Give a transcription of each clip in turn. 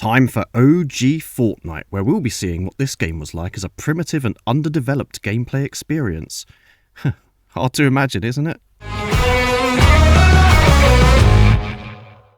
Time for OG Fortnite, where we'll be seeing what this game was like as a primitive and underdeveloped gameplay experience. Hard to imagine, isn't it?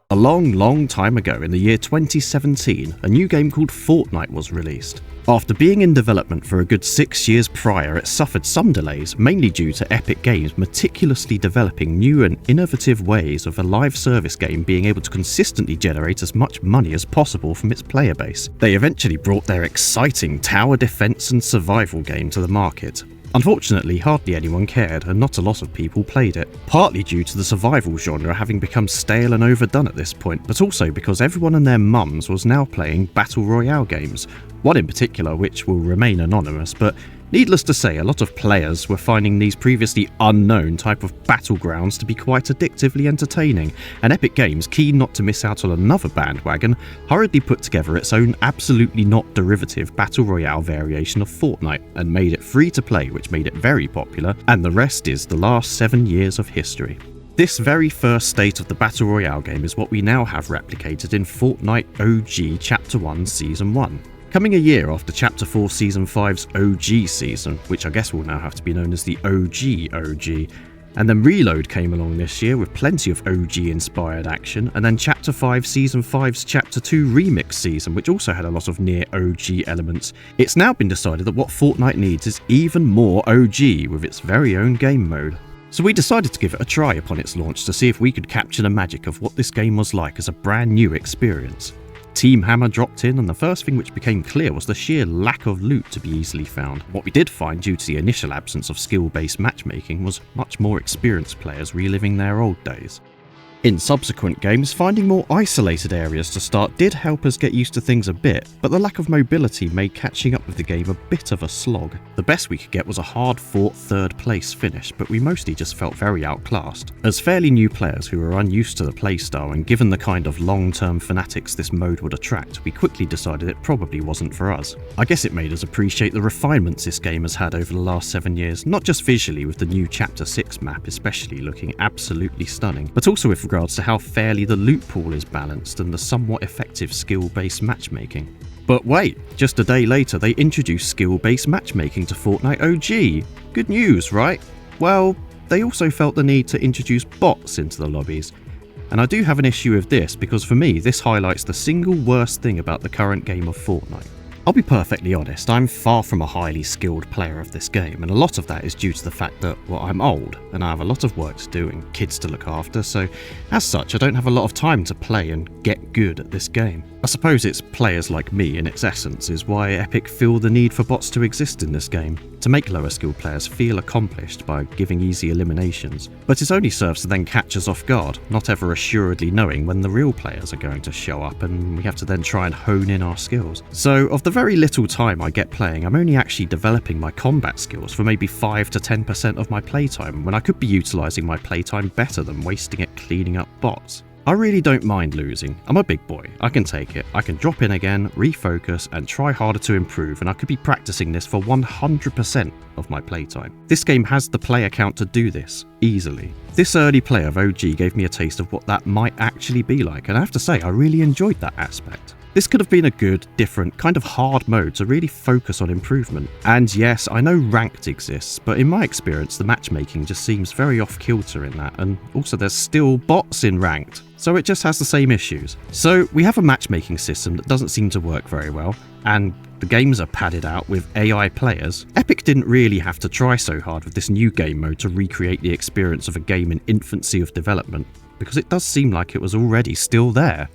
A long time ago, in the year 2017, a new game called Fortnite was released. After being in development for a good 6 years prior, it suffered some delays, mainly due to Epic Games meticulously developing new and innovative ways of a live service game being able to consistently generate as much money as possible from its player base. They eventually brought their exciting tower defense and survival game to the market. Unfortunately, hardly anyone cared, and not a lot of people played it, partly due to the survival genre having become stale and overdone at this point, but also because everyone and their mums was now playing Battle Royale games, one in particular which will remain anonymous, but needless to say, a lot of players were finding these previously unknown type of battlegrounds to be quite addictively entertaining, and Epic Games, keen not to miss out on another bandwagon, hurriedly put together its own absolutely not derivative Battle Royale variation of Fortnite, and made it free to play, which made it very popular, and the rest is the last 7 years of history. This very first state of the Battle Royale game is what we now have replicated in Fortnite OG Chapter 1 Season 1. Coming a year after Chapter 4 Season 5's OG season, which I guess will now have to be known as the OG, and then Reload came along this year with plenty of OG inspired action, and then Chapter 5 Season 5's Chapter 2 Remix season, which also had a lot of near OG elements. It's now been decided that what Fortnite needs is even more OG with its very own game mode. So we decided to give it a try upon its launch to see if we could capture the magic of what this game was like as a brand new experience. Team Hammer dropped in, and the first thing which became clear was the sheer lack of loot to be easily found. What we did find, due to the initial absence of skill-based matchmaking, was much more experienced players reliving their old days. In subsequent games, finding more isolated areas to start did help us get used to things a bit, but the lack of mobility made catching up with the game a bit of a slog. The best we could get was a hard-fought third place finish, but we mostly just felt very outclassed. As fairly new players who were unused to the playstyle, and given the kind of long-term fanatics this mode would attract, we quickly decided it probably wasn't for us. I guess it made us appreciate the refinements this game has had over the last 7 years, not just visually with the new Chapter 6 map especially looking absolutely stunning, but also with regards to how fairly the loot pool is balanced and the somewhat effective skill-based matchmaking. But wait, just a day later they introduced skill-based matchmaking to Fortnite OG. Good news, right? Well, they also felt the need to introduce bots into the lobbies. And I do have an issue with this, because for me this highlights the single worst thing about the current game of Fortnite. I'll be perfectly honest, I'm far from a highly skilled player of this game, and a lot of that is due to the fact that, well, I'm old, and I have a lot of work to do and kids to look after, so as such I don't have a lot of time to play and get good at this game. I suppose it's players like me in its essence is why Epic feel the need for bots to exist in this game, to make lower skilled players feel accomplished by giving easy eliminations, but it only serves to then catch us off guard, not ever assuredly knowing when the real players are going to show up, and we have to then try and hone in our skills. So of the very little time I get playing, I'm only actually developing my combat skills for maybe 5 to 10% of my playtime, when I could be utilising my playtime better than wasting it cleaning up bots. I really don't mind losing. I'm a big boy, I can take it. I can drop in again, refocus, and try harder to improve, and I could be practicing this for 100% of my playtime. This game has the player count to do this, easily. This early play of OG gave me a taste of what that might actually be like, and I have to say I really enjoyed that aspect. This could have been a good, different, kind of hard mode to really focus on improvement. And yes, I know ranked exists, but in my experience the matchmaking just seems very off-kilter in that, and also there's still bots in ranked, so it just has the same issues. So we have a matchmaking system that doesn't seem to work very well, and the games are padded out with AI players. Epic didn't really have to try so hard with this new game mode to recreate the experience of a game in infancy of development, because it does seem like it was already still there.